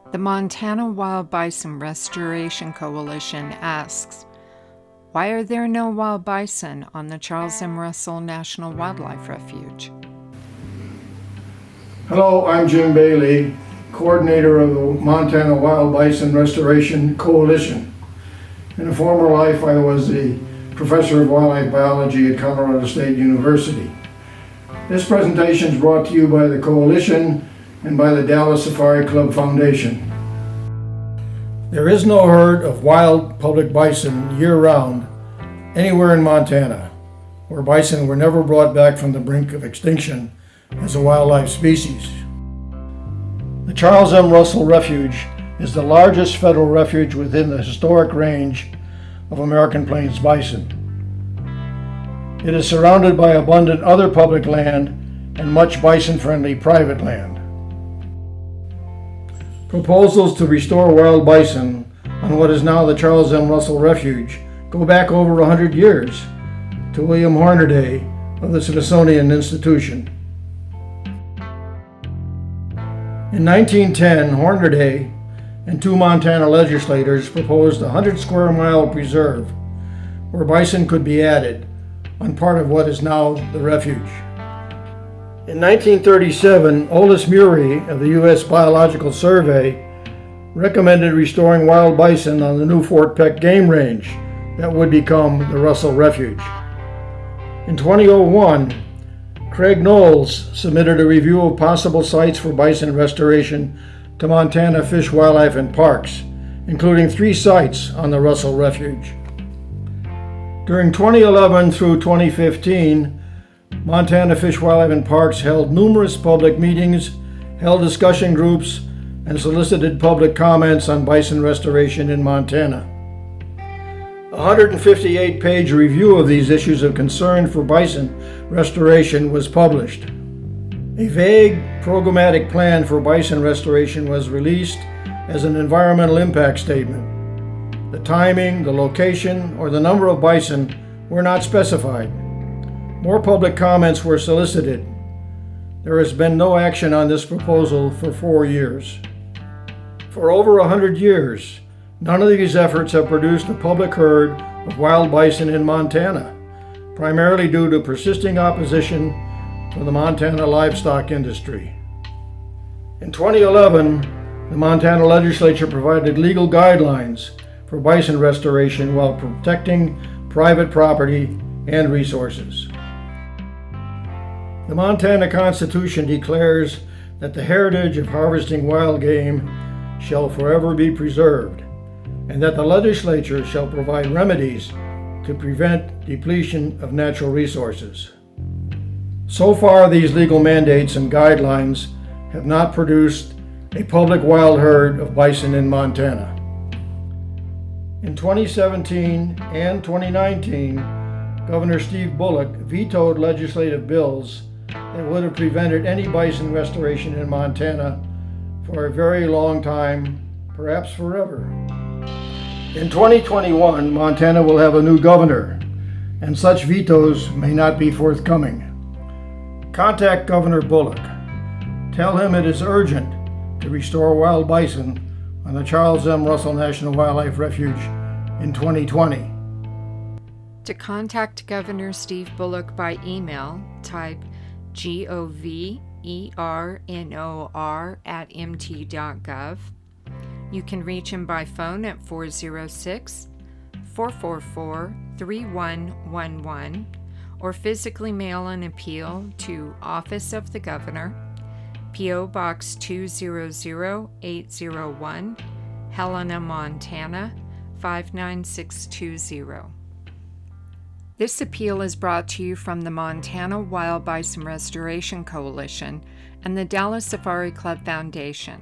The Montana Wild Bison Restoration Coalition asks, why are there no wild bison on the Charles M. Russell National Wildlife Refuge? Hello, I'm Jim Bailey, coordinator of the Montana Wild Bison Restoration Coalition. In a former life, I was the professor of wildlife biology at Colorado State University. This presentation is brought to you by the Coalition and by the Dallas Safari Club Foundation. There is no herd of wild public bison year-round anywhere in Montana, where bison were never brought back from the brink of extinction as a wildlife species. The Charles M. Russell Refuge is the largest federal refuge within the historic range of American Plains bison. It is surrounded by abundant other public land and much bison-friendly private land. Proposals to restore wild bison on what is now the Charles M. Russell Refuge go back over 100 years to William Hornaday of the Smithsonian Institution. In 1910, Hornaday and two Montana legislators proposed a 100 square mile preserve where bison could be added on part of what is now the refuge. In 1937, Otis Murray of the U.S. Biological Survey recommended restoring wild bison on the new Fort Peck game range that would become the Russell Refuge. In 2001, Craig Knowles submitted a review of possible sites for bison restoration to Montana Fish, Wildlife, and Parks, including 3 sites on the Russell Refuge. During 2011 through 2015, Montana Fish, Wildlife, and Parks held numerous public meetings, held discussion groups, and solicited public comments on bison restoration in Montana. A 158-page review of these issues of concern for bison restoration was published. A vague, programmatic plan for bison restoration was released as an environmental impact statement. The timing, the location, or the number of bison were not specified. More public comments were solicited. There has been no action on this proposal for 4 years. For over 100 years, none of these efforts have produced a public herd of wild bison in Montana, primarily due to persisting opposition from the Montana livestock industry. In 2011, the Montana legislature provided legal guidelines for bison restoration while protecting private property and resources. The Montana Constitution declares that the heritage of harvesting wild game shall forever be preserved, and that the legislature shall provide remedies to prevent depletion of natural resources. So far, these legal mandates and guidelines have not produced a public wild herd of bison in Montana. In 2017 and 2019, Governor Steve Bullock vetoed legislative bills that would have prevented any bison restoration in Montana for a very long time, perhaps forever. In 2021, Montana will have a new governor, and such vetoes may not be forthcoming. Contact Governor Bullock. Tell him it is urgent to restore wild bison on the Charles M. Russell National Wildlife Refuge in 2020. To contact Governor Steve Bullock by email, type governor@mt.gov. You can reach him by phone at 406-444-3111 or physically mail an appeal to Office of the Governor, P.O. Box 200801, Helena, Montana 59620. This appeal is brought to you from the Montana Wild Bison Restoration Coalition and the Dallas Safari Club Foundation.